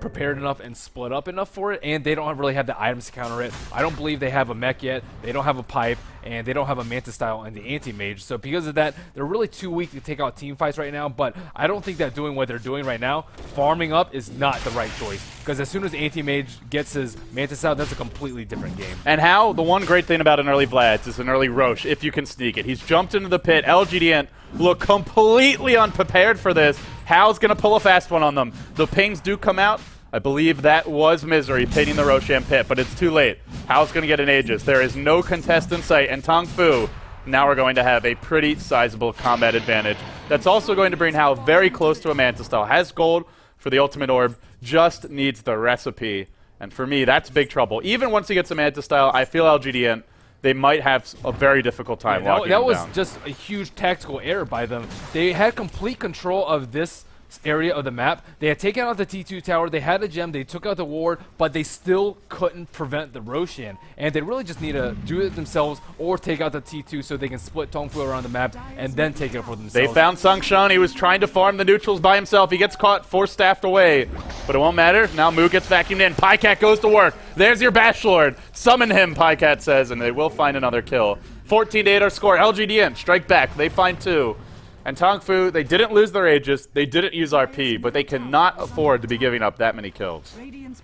prepared enough and split up enough for it, and they don't really have the items to counter it. I don't believe they have a mech yet. They don't have a pipe, and they don't have a Mantis style in the anti-mage. So because of that, they're really too weak to take out team fights right now, but I don't think that doing what they're doing right now, farming up, is not the right choice. Because as soon as anti-mage gets his Mantis out, that's a completely different game. And how, the one great thing about an early Vlads is an early Roche, if you can sneak it. He's jumped into the pit. LGD.int look completely unprepared for this. Hal's going to pull a fast one on them. The pings do come out. I believe that was Misery pinning the Roshan pit, but it's too late. Hal's going to get an Aegis. There is no contest in sight, and Tongfu now we're going to have a pretty sizable combat advantage. That's also going to bring Hal very close to a Mantis style. Has gold for the ultimate orb, just needs the recipe. And for me, that's big trouble. Even once he gets a Mantis style, I feel LGD.int, they might have a very difficult time locking him down. That was just a huge tactical error by them. They had complete control of this area of the map. They had taken out the T2 tower, they had a gem, they took out the ward, but they still couldn't prevent the Roshan. And they really just need to do it themselves or take out the T2 so they can split Tongfu around the map and then take it for themselves. They found Sungshan. He was trying to farm the neutrals by himself. He gets caught, force-staffed away. But it won't matter. Now Moo gets vacuumed in. Pycat goes to work. There's your Bash Lord. Summon him, Pycat says, and they will find another kill. 14-8 our score. LGD.int strike back. They find 2. And Tongfu, they didn't lose their Aegis, they didn't use RP, but they cannot afford to be giving up that many kills.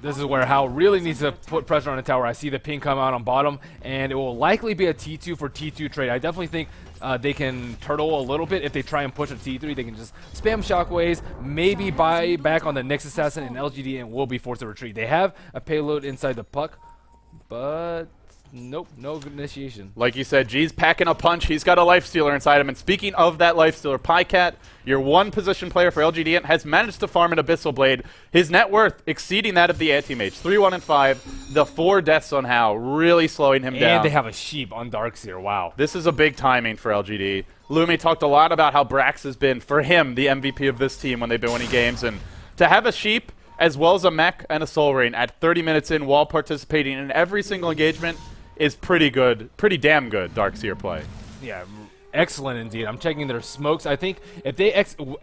This is where Hal really needs to put pressure on the tower. I see the ping come out on bottom, and it will likely be a T2 for T2 trade. I definitely think they can turtle a little bit. If they try and push a T3, they can just spam shockwaves, maybe buy back on the Nyx Assassin, and LGD.int will be forced to retreat. They have a payload inside the puck, but nope, no initiation. Like you said, G's packing a punch. He's got a Lifestealer inside him. And speaking of that Lifestealer, Pycat, your one position player for LGD.int, has managed to farm an Abyssal Blade. His net worth exceeding that of the anti-mage. 3-1 and 5. The 4 deaths on Hal, really slowing him down. And they have a sheep on Darkseer. Wow. This is a big timing for LGD. Lumi talked a lot about how Brax has been, for him, the MVP of this team when they've been winning games. And to have a sheep, as well as a mech and a Soul Rain at 30 minutes in while participating in every single engagement, is pretty good, pretty damn good Darkseer play. Yeah, excellent indeed. I'm checking their smokes. I think if they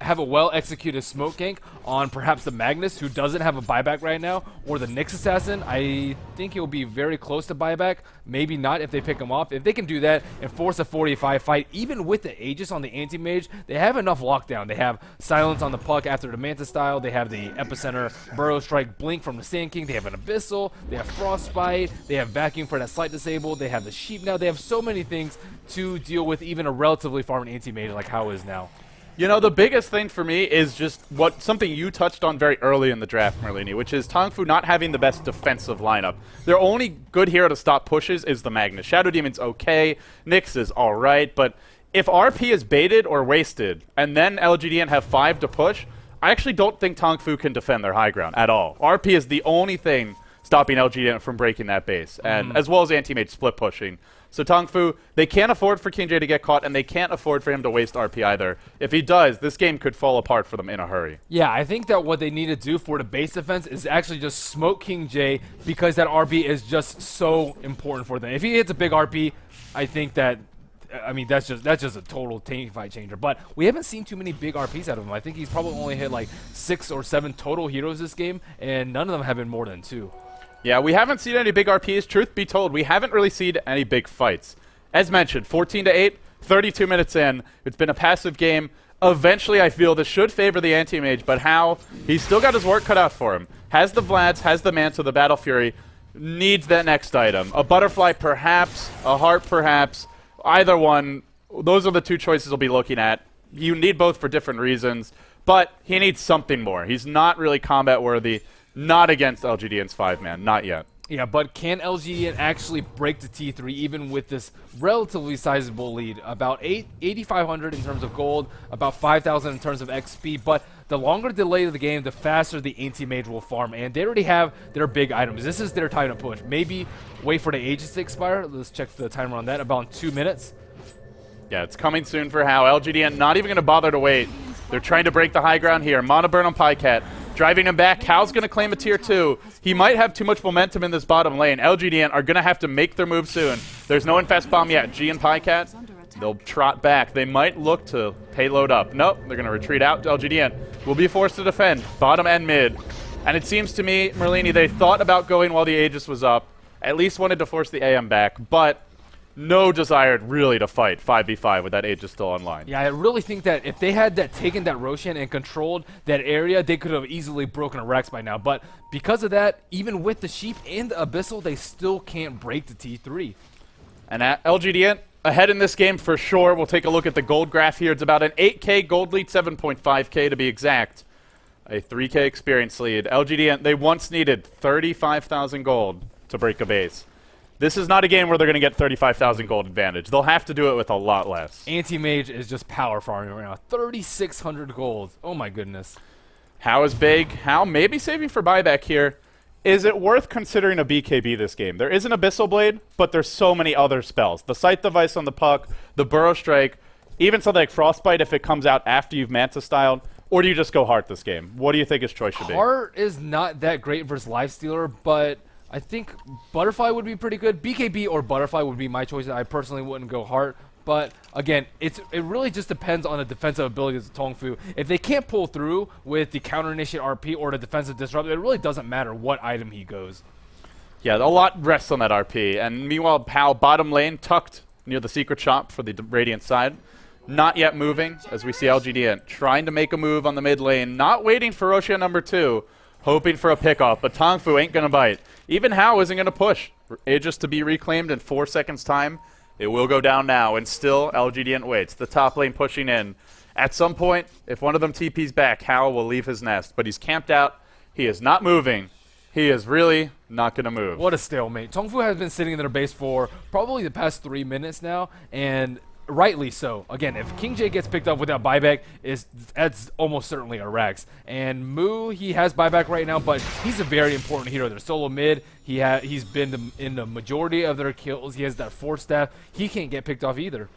have a well-executed smoke gank on perhaps the Magnus, who doesn't have a buyback right now, or the Nyx Assassin, I think he'll be very close to buyback. Maybe not if they pick him off. If they can do that and force a 45 fight, even with the Aegis on the anti-mage, they have enough lockdown. They have silence on the puck after the Manta style. They have the Epicenter Burrow Strike Blink from the Sand King. They have an Abyssal. They have Frostbite. They have Vacuum for that slight disable. They have the Sheep now. They have so many things to deal with even a relatively farmed anti-mage like how is now. You know, the biggest thing for me is just something you touched on very early in the draft, Merlini, which is Tongfu not having the best defensive lineup. Their only good hero to stop pushes is the Magnus. Shadow Demon's okay, Nyx is alright, but if RP is baited or wasted, and then LGD.int have 5 to push, I actually don't think Tongfu can defend their high ground at all. RP is the only thing stopping LGD.int from breaking that base, and as well as anti-mage split pushing. So Tongfu, they can't afford for King J to get caught, and they can't afford for him to waste RP either. If he does, this game could fall apart for them in a hurry. Yeah, I think that what they need to do for the base defense is actually just smoke King J, because that RP is just so important for them. If he hits a big RP, I think that, I mean, that's just a total team fight changer. But we haven't seen too many big RPs out of him. I think he's probably only hit like 6 or 7 total heroes this game, and none of them have been more than 2. Yeah, we haven't seen any big RPs. Truth be told, we haven't really seen any big fights. As mentioned, 14-8, 32 minutes in. It's been a passive game. Eventually, I feel this should favor the anti-mage, but how? He's still got his work cut out for him. Has the Vlads, has the Mantle, the Battle Fury. Needs that next item. A Butterfly, perhaps. A Heart, perhaps. Either one. Those are the 2 choices we'll be looking at. You need both for different reasons, but he needs something more. He's not really combat worthy. Not against LGD.int's 5-man, not yet. Yeah, but can LGD.int actually break the T3 even with this relatively sizable lead? About 8,500 in terms of gold, about 5,000 in terms of XP, but the longer delay of the game, the faster the anti-mage will farm, and they already have their big items. This is their time to push. Maybe wait for the Aegis to expire. Let's check the timer on that, about 2 minutes. Yeah, it's coming soon for Hal. LGD.int not even going to bother to wait. They're trying to break the high ground here. Mono burn on Pycat. Driving him back. Hal's going to claim a tier 2. He might have too much momentum in this bottom lane. LGD.int are going to have to make their move soon. There's no infest bomb yet. G and Pycat, they'll trot back. They might look to payload up. Nope, they're going to retreat out. LGD.int will be forced to defend bottom and mid. And it seems to me, Merlini, they thought about going while the Aegis was up, at least wanted to force the AM back, but no desire really to fight 5v5 with that Aegis still online. Yeah, I really think that if they had taken that Roshan and controlled that area, they could have easily broken a Rex by now. But because of that, even with the Sheep and the Abyssal, they still can't break the T3. And at LGD.int, ahead in this game for sure. We'll take a look at the gold graph here. It's about an 8k gold lead, 7.5k to be exact. A 3k experience lead. LGD.int, they once needed 35,000 gold to break a base. This is not a game where they're going to get 35,000 gold advantage. They'll have to do it with a lot less. Anti-Mage is just power farming right now. 3,600 gold. Oh my goodness. How is big? How maybe saving for buyback here. Is it worth considering a BKB this game? There is an Abyssal Blade, but there's so many other spells. The Sight Device on the Puck, the Burrow Strike, even something like Frostbite if it comes out after you've Manta styled. Or do you just go Heart this game? What do you think his choice should be? Heart is not that great versus Lifestealer, but I think Butterfly would be pretty good. BKB or Butterfly would be my choice. I personally wouldn't go Heart. But again, it really just depends on the defensive abilities of Tongfu. If they can't pull through with the counter initiate RP or the defensive disrupt, it really doesn't matter what item he goes. Yeah, a lot rests on that RP. And meanwhile, Pal bottom lane tucked near the secret shop for the Radiant side. Not yet moving, as we see LGD.int trying to make a move on the mid lane. Not waiting for Roshan number 2, hoping for a pickoff, but Tongfu ain't going to bite. Even Hao isn't going to push. Aegis to be reclaimed in 4 seconds' time. It will go down now, and still LGD.int waits. The top lane pushing in. At some point, if one of them TPs back, Hao will leave his nest, but he's camped out. He is not moving. He is really not going to move. What a stalemate. Tongfu has been sitting in their base for probably the past 3 minutes now, and rightly so. Again, if King J gets picked up without buyback, that's almost certainly a Rex. And Moo, he has buyback right now, but he's a very important hero. They're solo mid. He's been in the majority of their kills. He has that force staff. He can't get picked off either.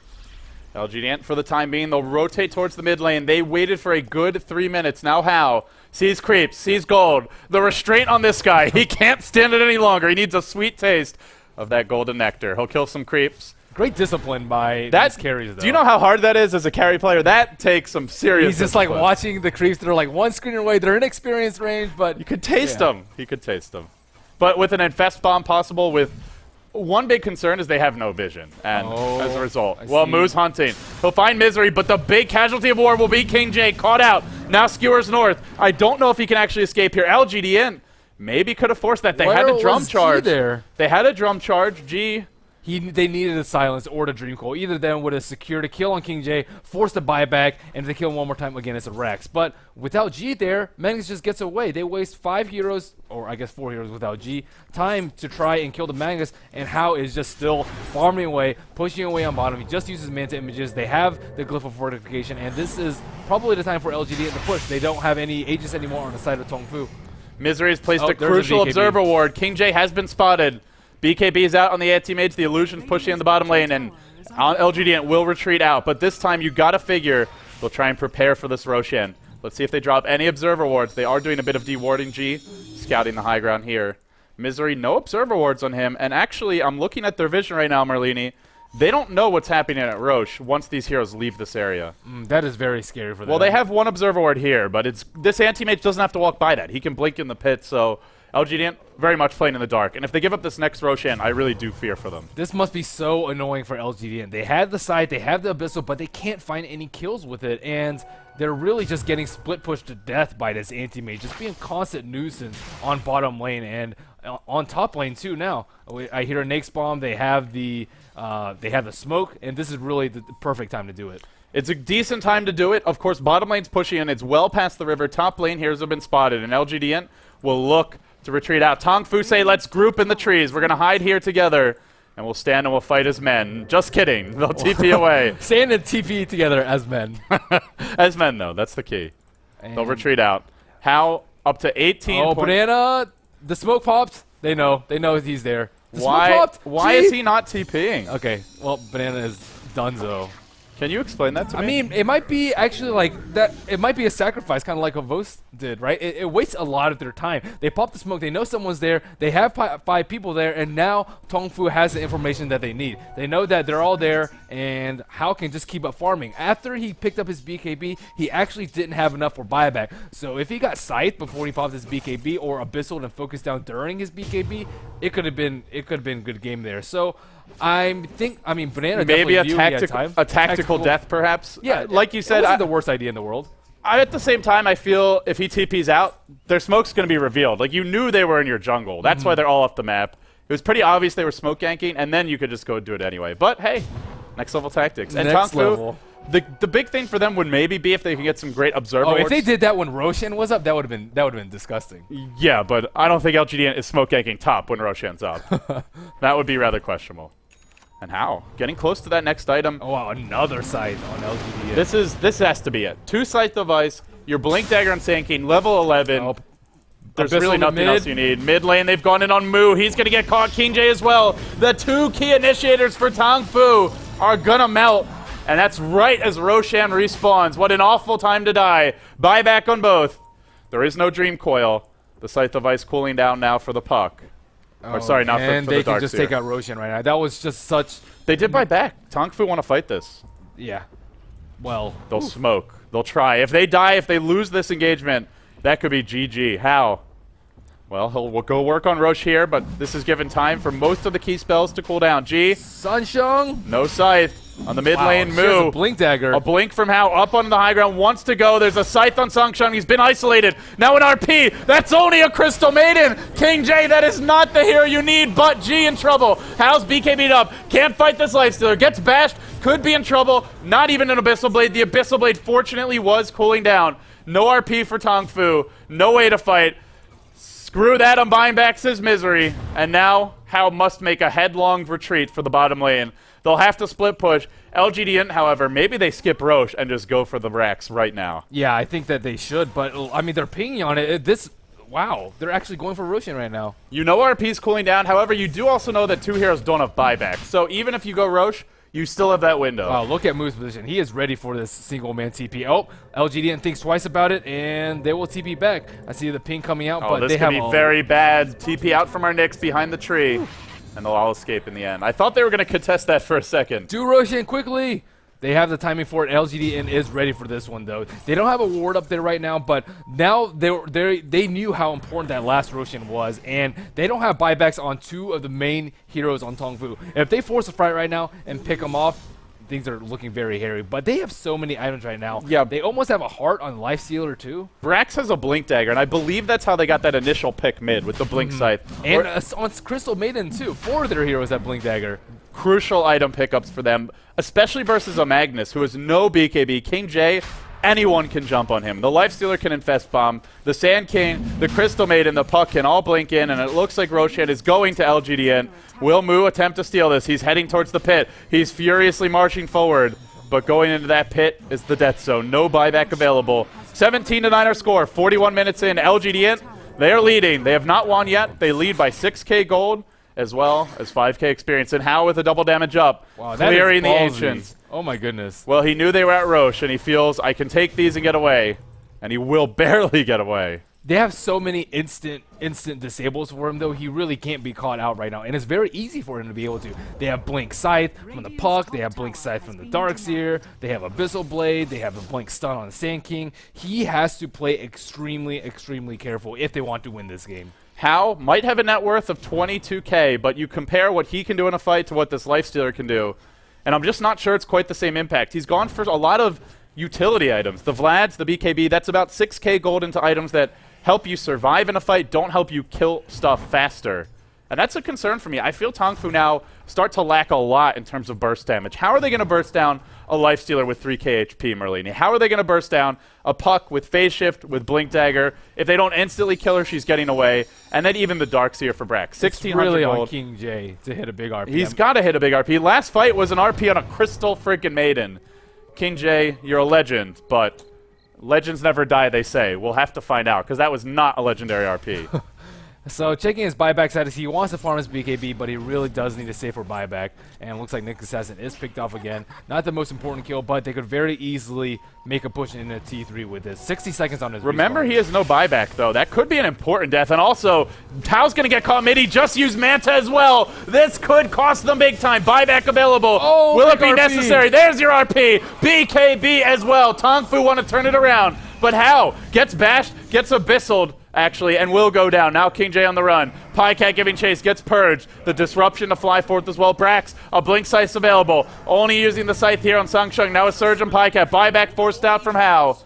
LGD.int for the time being, they'll rotate towards the mid lane. They waited for a good 3 minutes. Now Hao sees creeps, sees gold. The restraint on this guy. He can't stand it any longer. He needs a sweet taste of that golden nectar. He'll kill some creeps. Great discipline by these carries, though. Do you know how hard that is as a carry player? That takes some serious He's just like watching the creeps that are like one screen away. They're in experience range, but you could taste them. He could taste them. But with an infest bomb possible, with one big concern is they have no vision. And as a result, Moo's hunting. He'll find Misery, but the big casualty of war will be King J. Caught out. Now skewers north. I don't know if he can actually escape here. LGD.int maybe could have forced that. They had a drum charge. They had a drum charge. G. They needed a silence or the Dream Coil. Either of them would have secured a kill on King J, forced a buyback, and if they kill him one more time, again, it's a Rex. But without G there, Magnus just gets away. They waste 5 heroes, or I guess 4 heroes without G, time to try and kill the Magnus, and Hao is just still farming away, pushing away on bottom. He just uses Manta images. They have the Glyph of Fortification, and this is probably the time for LGD to push. They don't have any Aegis anymore on the side of Tongfu. Misery has placed a crucial observer ward. King J has been spotted. BKB is out on the anti-mage. The Illusion's pushing in the bottom lane, and LGD will retreat out. But this time, you got to figure they'll try and prepare for this Roshan. Let's see if they drop any observer wards. They are doing a bit of dewarding G, scouting the high ground here. Misery, no observer wards on him. And actually, I'm looking at their vision right now, Merlini. They don't know what's happening at Roche once these heroes leave this area. That is very scary for them. Well, they have one observer ward here, but this anti-mage doesn't have to walk by that. He can blink in the pit, so LGD very much playing in the dark. And if they give up this next Roshan, I really do fear for them. This must be so annoying for LGD. They have the sight, they have the Abyssal, but they can't find any kills with it. And they're really just getting split pushed to death by this anti-mage, just being constant nuisance on bottom lane and on top lane too now. I hear a Nake's bomb, they have the smoke, and this is really the perfect time to do it. It's a decent time to do it. Of course, bottom lane's pushing in. It's well past the river. Top lane heroes have been spotted, and LGD will look to retreat out. Tongfu say, let's group in the trees. We're going to hide here together, and we'll stand and we'll fight as men. Just kidding. They'll TP away. Stand and TP together as men. As men, though. That's the key. And they'll retreat out. How up to 18 points. Banana. The smoke popped. They know. They know he's there. The why smoke popped. Why is he not TPing? Okay. Well, Banana is donezo. Can you explain that to me? I mean, it might be actually like that. It might be a sacrifice, kind of like what Vos did, right? It wastes a lot of their time. They pop the smoke. They know someone's there. They have 5 people there, and now Tongfu has the information that they need. They know that they're all there, and Hao can just keep up farming. After he picked up his BKB, he actually didn't have enough for buyback. So if he got Scythe before he popped his BKB, or Abyssal and focused down during his BKB, it could have been a good game there. So I mean, Banana maybe definitely a tactical death, perhaps. Yeah, like you said, it wasn't the worst idea in the world. At the same time, I feel if he TPs out, their smoke's going to be revealed. Like, you knew they were in your jungle. That's why they're all off the map. It was pretty obvious they were smoke ganking, and then you could just go do it anyway. But hey, next level tactics. And Next Tongfu, level. the big thing for them would maybe be if they could get some great observer. Oh, if wards. they did that when Roshan was up, that would have been disgusting. Yeah, but I don't think LGD is smoke ganking top when Roshan's up. That would be rather questionable. And how? Getting close to that next item. Oh wow, another scythe on LGD. This has to be it. 2 scythe device, your blink dagger on Sand King, level 11. Oh, There's Abyssal really in nothing mid. else you need. Mid lane, they've gone in on Moo. He's going to get caught. King J as well. The 2 key initiators for Tongfu are going to melt. And that's right as Roshan respawns. What an awful time to die. Buyback on both. There is no Dream Coil. The Scythe device cooling down now for the puck. Or sorry, not for and the they can Dark just Seer. take out Roshan right now. That was just such. They did buy back. Tongfu want to fight this. Yeah. Well, They'll smoke. They'll try. If they die, if they lose this engagement, that could be GG. How? Well, we'll go work on Roche here, but this is given time for most of the key spells to cool down. G, Sunshung. no Scythe. On the mid lane, She has Moo. a blink dagger. A blink from Hao up on the high ground, wants to go. There's a Scythe on Sungshung. He's been isolated. Now an RP. That's only a Crystal Maiden. King J, that is not the hero you need, but G in trouble. Hao's BKB'd up. Can't fight this Lifestealer. Gets bashed. Could be in trouble. Not even an Abyssal Blade. The Abyssal Blade fortunately was cooling down. No RP for Tongfu. No way to fight. Screw that, I'm buying back his misery. And now Hao must make a headlong retreat for the bottom lane. They'll have to split push. LGD.int, however, maybe they skip Roche and just go for the racks right now. Yeah, I think that they should, but I mean, they're pinging on it. Wow, they're actually going for Roshan right now. You know RP's cooling down. However, you do also know that 2 heroes don't have buyback. So even if you go Roche, you still have that window. Wow, look at Moo's position. He is ready for this single-man TP. Oh, LGD.int thinks twice about it, and they will TP back. I see the ping coming out, but this they could have be very bad. TP out from our Nyx behind the tree. And they'll all escape in the end. I thought they were going to contest that for a second. Do Roshan quickly. They have the timing for it. LGD.int is ready for this one, though. They don't have a ward up there right now, but now they knew how important that last Roshan was, and they don't have buybacks on 2 of the main heroes on Tongfu. If they force a fight right now and pick them off, things are looking very hairy. But they have so many items right now. Yeah. They almost have a heart on Lifestealer, too. Brax has a Blink Dagger, and I believe that's how they got that initial pick mid with the Blink Scythe. And on Crystal Maiden, too. 4 of their heroes have Blink Dagger. Crucial item pickups for them, especially versus a Magnus who has no BKB. King J, anyone can jump on him. The Lifestealer can infest bomb. The Sand King, the Crystal Maiden, the Puck can all blink in, and it looks like Roshan is going to LGD.int. Will Moo attempt to steal this? He's heading towards the pit. He's furiously marching forward, but going into that pit is the death zone. No buyback available. 17-9 our score. 41 minutes in. LGD.int, they are leading. They have not won yet. They lead by 6k gold, as well as 5k experience. And Hao with a double damage up, Wow, that is clearing the ballsy. Ancients. Oh my goodness. Well, he knew they were at Roche, and he feels, I can take these and get away. And he will barely get away. They have so many instant disables for him, though. He really can't be caught out right now, and it's very easy for him to be able to. They have Blink Scythe from the Puck. They have Blink Scythe from the Darkseer. They have Abyssal Blade. They have a Blink Stun on the Sand King. He has to play extremely careful if they want to win this game. Hao might have a net worth of 22k, but you compare what he can do in a fight to what this Lifestealer can do, and I'm just not sure it's quite the same impact. He's gone for a lot of utility items. The Vlads, the BKB, that's about 6k gold into items that help you survive in a fight, don't help you kill stuff faster. And that's a concern for me. I feel Tongfu now start to lack a lot in terms of burst damage. How are they going to burst down a Lifestealer with 3k HP, Merlini? How are they going to burst down a Puck with Phase Shift, with Blink Dagger? If they don't instantly kill her, she's getting away. And then even the Darkseer for Brax. 1600 really gold. on King J to hit a big RP. He's got to hit a big RP. Last fight was an RP on a Crystal freaking Maiden. King J, you're a legend, but legends never die, they say. We'll have to find out, because that was not a legendary RP. So checking his buyback status, he wants to farm his BKB, but he really does need to save for buyback. And it looks like Nick Assassin is picked off again. Not the most important kill, but they could very easily make a push into T3 with this. 60 seconds on his Remember, respawn. he has no buyback, though. That could be an important death. And also, Tao's going to get caught mid. He just used Manta as well. This could cost them big time. Buyback available. Oh, will it be RP. necessary? There's your RP. BKB as well. Tongfu want to turn it around. But how? Gets bashed, gets abyssaled, actually, and will go down. Now King J on the run. Pycat giving chase, gets purged. The disruption to fly forth as well. Brax, a blink scythe available. Only using the scythe here on Sangsheng. Now a surge on Pycat. Buyback forced out from Hao.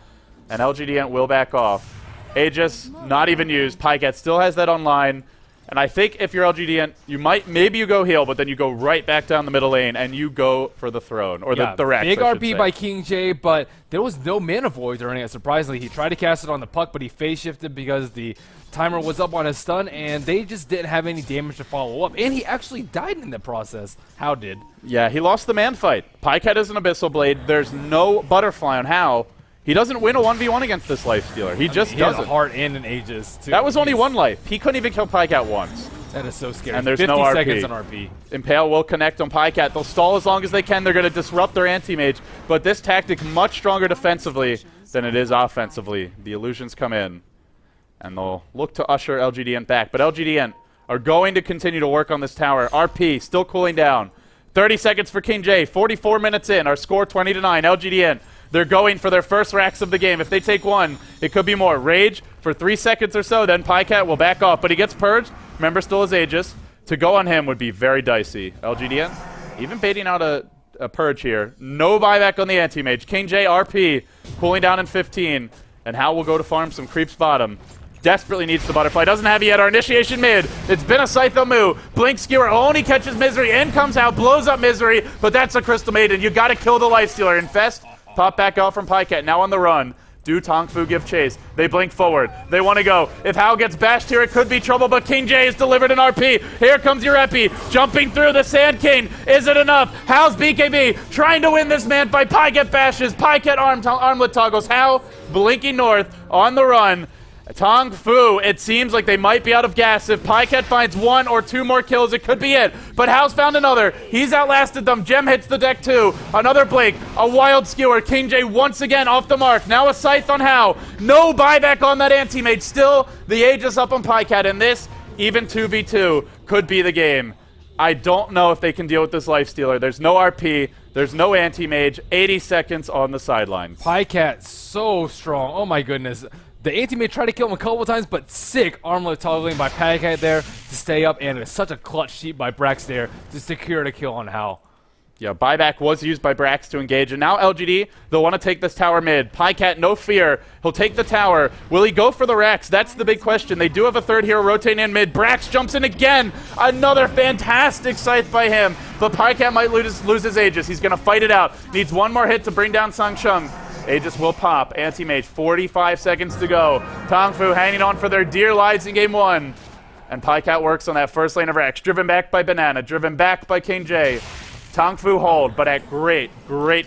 And LGD.int will back off. Aegis, not even used. Pycat still has that online. And I think if you're LGD.int, you might, maybe you go heal, but then you go right back down the middle lane and you go for the throne, or the Rex. Big I should RP say. by King J, but there was no mana void during it, surprisingly. He tried to cast it on the puck, but he phase shifted because the timer was up on his stun, and they just didn't have any damage to follow up. And he actually died in the process. How did? Yeah, he lost the man fight. Pycat is an Abyssal Blade. There's no butterfly on Hao. He doesn't win a 1v1 against this life stealer. He just He has doesn't. a heart and an Aegis, too. That was only one life. He couldn't even kill Pycat once. That is so scary. And there's 50 no RP. seconds on RP. Impale will connect on Pycat. They'll stall as long as they can. They're going to disrupt their anti-mage. But this tactic much stronger defensively than it is offensively. The illusions come in. And they'll look to usher LGD.int back. But LGD.int are going to continue to work on this tower. RP still cooling down. 30 seconds for King J. 44 minutes in. Our score 20-9. LGD.int. They're going for their first racks of the game. If they take one, it could be more. Rage for 3 seconds or so, then Pycat will back off. But he gets purged. Remember, still his Aegis. To go on him would be very dicey. LGD.int even baiting out a purge here. No buyback on the anti-mage. King J RP cooling down in 15. And Hao will go to farm some creeps bottom. Desperately needs the butterfly. Doesn't have it yet. Our initiation mid. It's been a Scythe Mu. Blink Skewer only catches Misery. In comes out. Blows up Misery. But that's a Crystal Maiden. You got to kill the Lifestealer. Infest. Pop back out from Pycat. Now on the run. Do Tongfu give chase? They blink forward. They want to go. If Hao gets bashed here, it could be trouble, but King J has delivered an RP. Here comes your Epi. Jumping through the Sand King. Is it enough? Hao's BKB trying to win this man by Pycat bashes. Pycat armlet toggles. Hao blinking north on the run. Tongfu, it seems like they might be out of gas. If Pycat finds 1 or 2 more kills, it could be it. But Hao's found another. He's outlasted them. Gem hits the deck too. Another blink. A wild skewer. King J once again off the mark. Now a scythe on Hao. No buyback on that anti-mage. Still the Aegis up on Pycat. And this, even 2v2, could be the game. I don't know if they can deal with this Lifestealer. There's no RP. There's no anti-mage. 80 seconds on the sidelines. Pycat so strong. Oh my goodness. The anti-mage tried to kill him a couple times, but sick armlet toggling by Pycat there to stay up, and it's such a clutch sheet by Brax there to secure the kill on Hao. Yeah, buyback was used by Brax to engage, and now LGD, they'll want to take this tower mid. Pycat, no fear. He'll take the tower. Will he go for the Rex? That's the big question. They do have a third hero rotating in mid. Brax jumps in again. Another fantastic scythe by him, but Pycat might lose his Aegis. He's going to fight it out. Needs one more hit to bring down Sangsheng. Aegis will pop. Anti-mage, 45 seconds to go. Tongfu hanging on for their dear lives in game 1. And Pycat works on that first lane of Rex. Driven back by Banana. Driven back by King J. Tongfu hold, but at great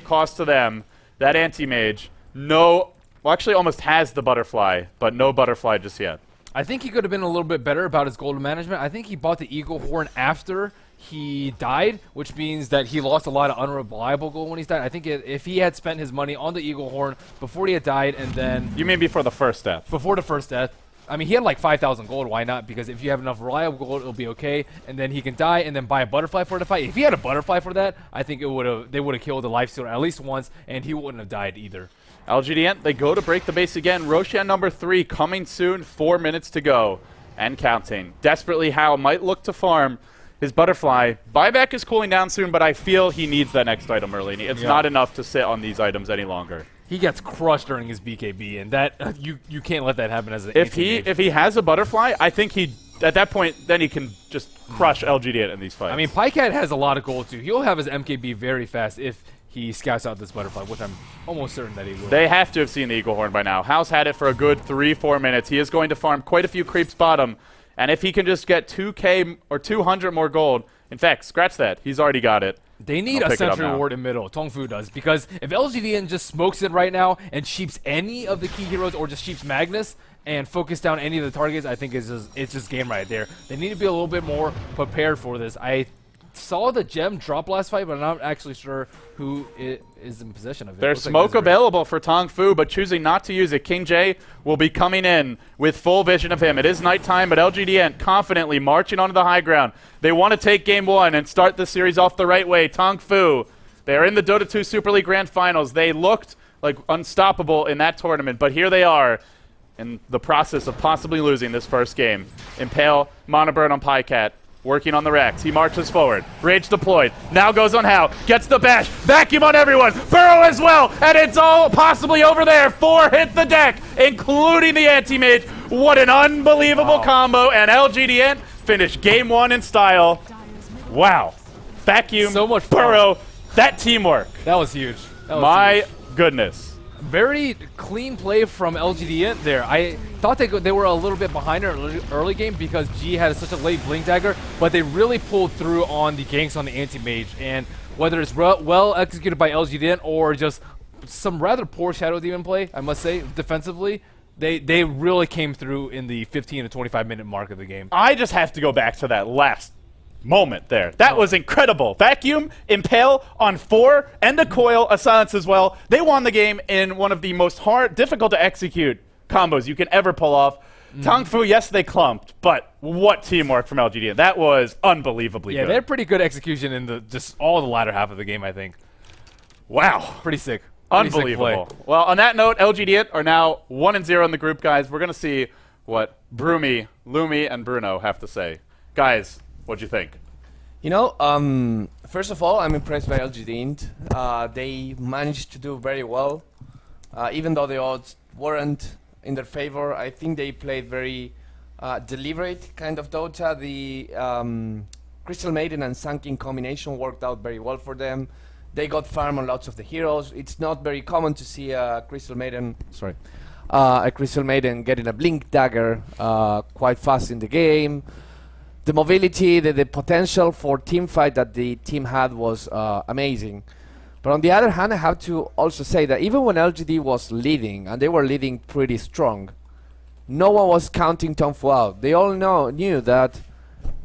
cost to them. That anti-mage, well, actually almost has the butterfly, but no butterfly just yet. I think he could have been a little bit better about his gold management. I think he bought the Eagle Horn after he died, which means that he lost a lot of unreliable gold when he's died. I think if he had spent his money on the Eagle Horn before he had died, and then... You mean before the first death? Before the first death. I mean, he had like 5,000 gold. Why not? Because if you have enough reliable gold, it'll be okay. And then he can die and then buy a butterfly for the fight. If he had a butterfly for that, I think they would have killed the Lifestealer at least once, and he wouldn't have died either. LGD.int, they go to break the base again. Roshan number 3 coming soon. 4 minutes to go. And counting. Desperately, Hao might look to farm his butterfly. Buyback is cooling down soon, but I feel he needs that next item early. It's not enough to sit on these items any longer. He gets crushed during his BKB, and that you can't let that happen as an if he has a butterfly, I think at that point then he can just crush LGD.int in these fights. I mean, Pycat has a lot of gold too. He'll have his MKB very fast if he scouts out this butterfly, which I'm almost certain that he will. They have to have seen the Eagle Horn by now. Hao's had it for a good 3-4 minutes. He is going to farm quite a few creeps bottom, and if he can just get 2k or 200 more gold, in fact, scratch that. He's already got it. They need a sentry ward in middle. Tongfu does, because if LGD.int just smokes it right now and sheeps any of the key heroes or just sheeps Magnus, and focus down any of the targets, I think it's just game right there. They need to be a little bit more prepared for this. I saw the gem drop last fight, but I'm not actually sure who is in possession of it. There's smoke available for Tongfu, but choosing not to use it. King J will be coming in with full vision of him. It is nighttime, but LGD.int confidently marching onto the high ground. They want to take game 1 and start the series off the right way. Tongfu, they are in the Dota 2 Super League Grand Finals. They looked like unstoppable in that tournament, but here they are in the process of possibly losing this first game. Impale, Monoburn on Pycat. Working on the Rex. He marches forward. Rage deployed. Now goes on Hal. Gets the bash. Vacuum on everyone. Burrow as well. And it's all possibly over there. 4 hit the deck, including the anti-mage. What an unbelievable combo. And LGD.int finish game 1 in style. Wow. Vacuum. So much Burrow. That teamwork. That was huge. That was My huge. goodness. Very clean play from LGD.int there. I thought they were a little bit behind in early game because G had such a late blink dagger, but they really pulled through on the ganks on the anti-mage. And whether it's well executed by LGD.int or just some rather poor Shadow Demon play, I must say, defensively, they really came through in the 15 to 25 minute mark of the game. I just have to go back to that last moment there. That was incredible. Vacuum, Impale on 4, and a coil, a silence as well. They won the game in one of the most difficult to execute combos you can ever pull off. Tongfu, yes, they clumped, but what teamwork from LGD. That was unbelievably good. Yeah, they had pretty good execution in just all the latter half of the game, I think. Wow. Pretty sick. Unbelievable. Well, on that note, LGD are now 1-0 in the group, guys. We're going to see what Broomy, Lumi, and Bruno have to say. Guys, what'd you think? You know, first of all, I'm impressed by LGD.int. They managed to do very well. Even though the odds weren't in their favor, I think they played very deliberate kind of Dota. The Crystal Maiden and Sunking combination worked out very well for them. They got farm on lots of the heroes. It's not very common to see a Crystal Maiden, getting a Blink Dagger quite fast in the game. The mobility, the potential for team fight that the team had was amazing. But on the other hand, I have to also say that even when LGD was leading, and they were leading pretty strong, no one was counting Tongfu out. They all knew that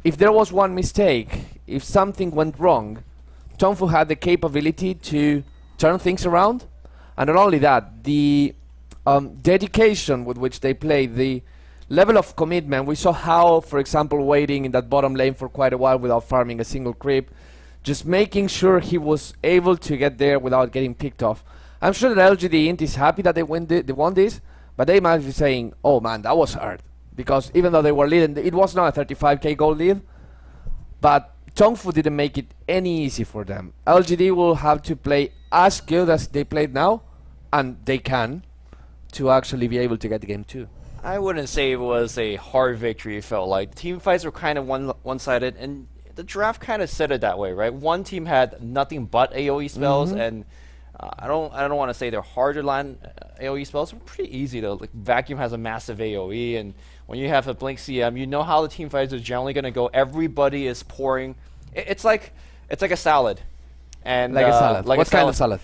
if there was one mistake, if something went wrong, Tongfu had the capability to turn things around. And not only that, the dedication with which they played, the level of commitment. We saw how, for example, waiting in that bottom lane for quite a while without farming a single creep, just making sure he was able to get there without getting picked off. I'm sure that LGD.int is happy that they won this, but they might be saying, oh man, that was hard. Because even though they were leading, it was not a 35k gold lead, but Tongfu didn't make it any easy for them. LGD will have to play as good as they played now, and they can, to actually be able to get the game too. I wouldn't say it was a hard victory. It felt like team fights were kind of one-sided, and the draft kind of said it that way, right? One team had nothing but AOE spells, and I don't want to say they're hard to land AOE spells. They're pretty easy though. Like Vacuum has a massive AOE, and when you have a Blink CM, you know how the team fights are generally going to go. Everybody is pouring. It's like a salad, and like a salad. like what kind of salad?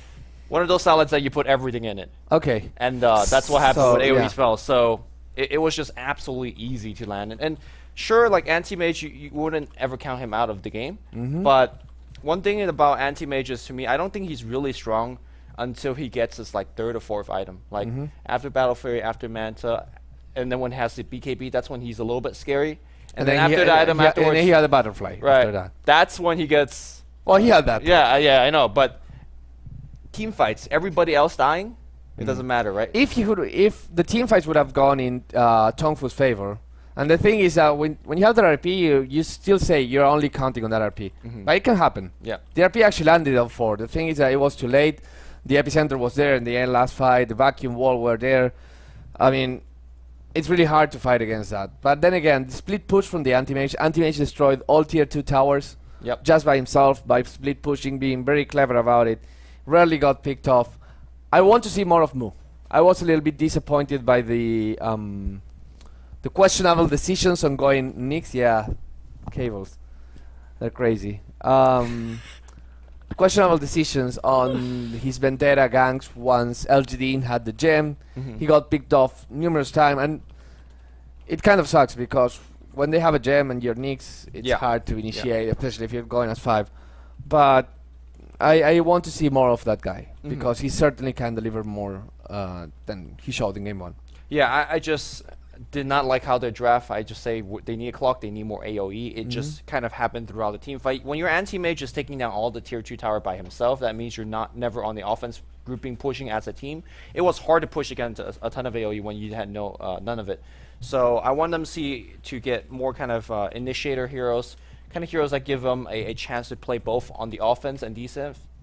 One of those salads that you put everything in it. Okay. And that's what happened with AOE yeah. spells. So it was just absolutely easy to land. And sure, like Anti-Mage, you wouldn't ever count him out of the game. But one thing about Anti-Mage is, to me, I don't think he's really strong until he gets his like 3rd or 4th item. Like after Battle Fury, after Manta, and then when he has the BKB, that's when he's a little bit scary. And then after the item afterwards... And then he had a butterfly right, after that. That's when he gets... Well, he had that. Yeah, I know. But team fights, everybody else dying, it doesn't matter, right? If the team fights would have gone in Tongfu's favor, and the thing is that when you have the RP, you still say you're only counting on that RP. But it can happen. Yeah. The RP actually landed on 4. The thing is that it was too late. The epicenter was there in the end last fight. The vacuum wall were there. I mean, it's really hard to fight against that. But then again, the split push from the Anti-Mage. Anti-Mage destroyed all tier 2 towers just by himself, by split pushing, being very clever about it. Rarely got picked off. I want to see more of Mu. I was a little bit disappointed by the questionable decisions on going Nyx. Yeah, cables. They're crazy. Questionable decisions on his Vendetta ganks once LGD had the gem. He got picked off numerous times. And it kind of sucks because when they have a gem and your Nyx, it's Yeah. hard to initiate, especially if you're going as 5. But I want to see more of that guy because he certainly can deliver more than he showed in game 1. Yeah, I just did not like how they draft. I just say they need a clock, they need more AoE. It just kind of happened throughout the team fight. When your anti-mage is taking down all the tier 2 tower by himself, that means you're never on the offense grouping pushing as a team. It was hard to push against a ton of AoE when you had none of it. So I want them to get more kind of initiator heroes, kind of heroes that give them a chance to play both on the offense and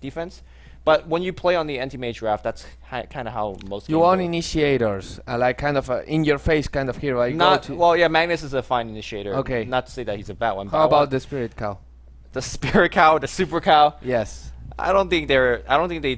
defense. But when you play on the anti-mage draft, that's kind of how most You games want go. initiators, like kind of a in-your-face kind of hero. Well, yeah, Magnus is a fine initiator. Okay. Not to say that he's a bad one. How about the Spirit Cow? the Spirit Cow, the Super Cow? Yes, I don't think they.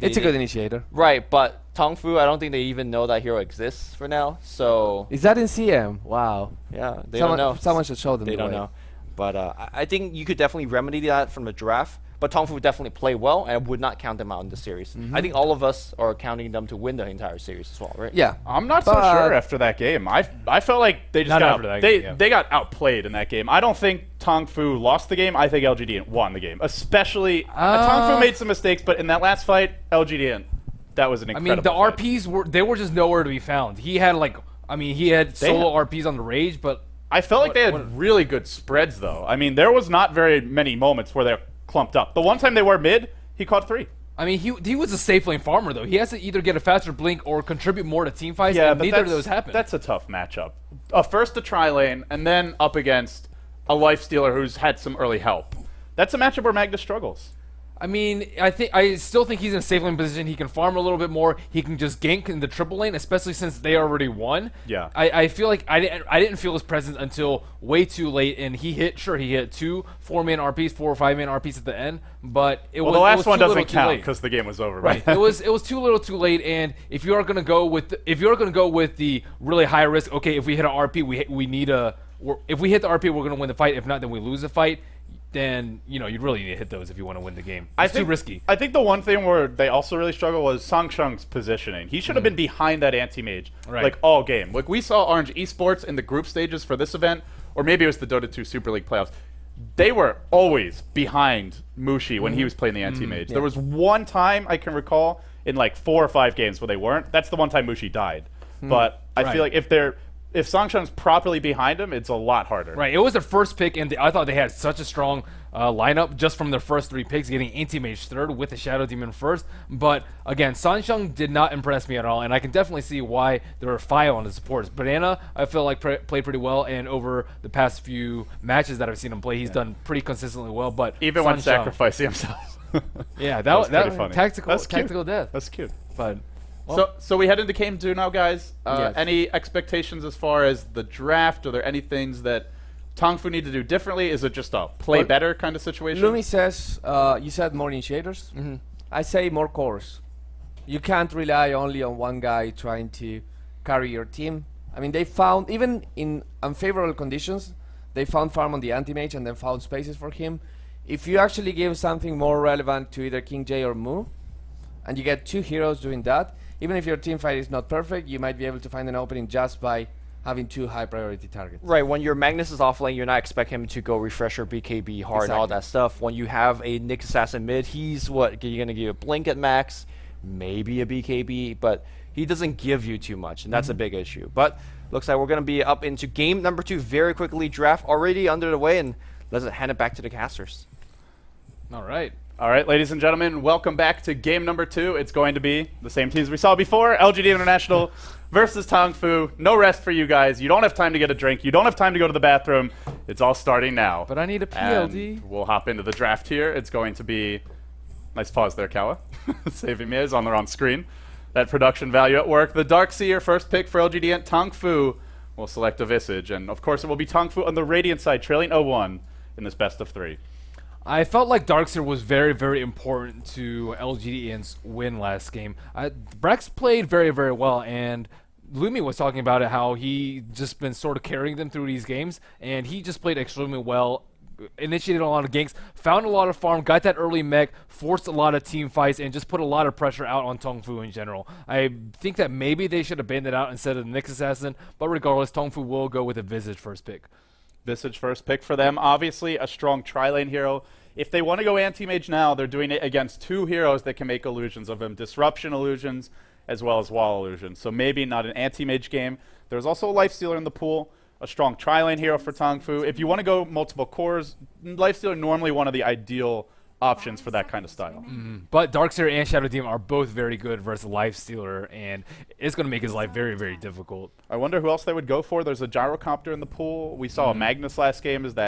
it's a good initiator. Right, but Tongfu, I don't think they even know that hero exists for now. So Is that in CM? Wow. yeah, they don't know. Someone should show them. They the don't way. know. But I think you could definitely remedy that from the draft. But Tongfu would definitely play well, and I would not count them out in the series. I think all of us are counting them to win the entire series as well, right? Yeah. I'm not so But- sure after that game. I felt like they just Not got after that game, yeah. they got outplayed in that game. I don't think Tongfu lost the game. I think LGD won the game. Especially Tongfu made some mistakes, but in that last fight, LGD that was an I incredible. mean, the fight. RPs were just nowhere to be found. He had he had They solo RPs on the Rage, but I felt like they had what- really good spreads though. I mean, there was not very many moments where they're clumped up. The one time they were mid, he caught 3. I mean, he was a safe lane farmer though. He has to either get a faster blink or contribute more to team fights. Yeah, and but neither of those that's happened. a tough matchup. First a tri lane, and then up against a lifestealer who's had some early help. That's a matchup where Magnus struggles. I mean, I still think he's in a safe lane position. He can farm a little bit more. He can just gank in the triple lane, especially since they already won. Yeah. I feel like I didn't feel his presence until way too late, and he hit 2 4-man RPs, 4 or 5-man RPs at the end, but it was The last it was one too little, doesn't too count late. because the game was over. Right. Right. it was too little, too late. And if you are gonna go with the really high risk, okay, if we hit an RP, if we hit the RP, we're gonna win the fight. If not, then we lose the fight. Then you really need to hit those if you want to win the game. It's too risky. I think the one thing where they also really struggle was Sangshung's positioning. He should have been behind that anti-mage Right. like all game. Like we saw Orange Esports in the group stages for this event, or maybe it was the Dota 2 Super League playoffs. They were always behind Mushi when he was playing the anti-mage. There was one time I can recall in like 4 or 5 games where they weren't. That's the one time Mushi died. But I Right. feel like if Sangshung's properly behind him, it's a lot harder. Right, it was their first pick, and I thought they had such a strong lineup just from their first 3 picks, getting Anti-Mage third with the Shadow Demon first. But again, Sansheng did not impress me at all, and I can definitely see why there were 5 on the supports. Banana, I feel like played pretty well, and over the past few matches that I've seen him play, he's done pretty consistently well. But Even when Sansheng- sacrificing himself. yeah, That was that pretty funny. tactical That's cute. tactical death. That's cute. But well, So we head into game 2 now, guys. Yes. Any expectations as far as the draft? Are there any things that Tongfu need to do differently? Is it just a play Well, better kind of situation? Lumi says, you said more initiators. I say more cores. You can't rely only on one guy trying to carry your team. I mean, they found, even in unfavorable conditions, they found farm on the anti-mage and then found spaces for him. If you actually give something more relevant to either King J or Mu, and you get 2 heroes doing that, even if your team fight is not perfect, you might be able to find an opening just by having 2 high priority targets. Right, when your Magnus is off lane, you're not expect him to go refresher, BKB hard, and all Exactly. that stuff. When you have a Nyx Assassin mid, he's you're going to give a blink at max, maybe a BKB, but he doesn't give you too much, and that's a big issue. But looks like we're going to be up into game number 2 very quickly. Draft already under the way, and let's hand it back to the casters. all right. All right, ladies and gentlemen, welcome back to game number 2. It's going to be the same teams we saw before, LGD International versus Tongfu. No rest for you guys. You don't have time to get a drink. You don't have time to go to the bathroom. It's all starting now. But I need a And PLD. we'll hop into the draft here. It's going to be... Nice pause there, Kawa. Saving me. It's on the wrong screen. That production value at work. The Darkseer, first pick for LGD, Tongfu will select a Visage. And, of course, it will be Tongfu on the Radiant side, trailing 0-1 in this best of 3. I felt like Darkseer was very, very important to LGD's win last game. Brax played very, very well, and Lumi was talking about it, how he just been sort of carrying them through these games, and he just played extremely well initiated a lot of ganks, found a lot of farm, got that early mech, forced a lot of team fights, and just put a lot of pressure out on Tongfu in general. I think that maybe they should have banned it out instead of the Nyx Assassin, but regardless, Tongfu will go with a Visage first pick. Visage first pick for them. Obviously, a strong tri-lane hero. If they want to go anti-mage now, they're doing it against 2 heroes that can make illusions of him. Disruption illusions, as well as wall illusions. So maybe not an anti-mage game. There's also a Lifestealer in the pool. A strong tri-lane hero for Tongfu. If you want to go multiple cores, Lifestealer normally one of the ideal options for that kind of style. But Darkseer and Shadow Demon are both very good versus Lifestealer, and it's going to make his life very, very difficult. I wonder who else they would go for. There's a Gyrocopter in the pool. We saw a Magnus last game. Is that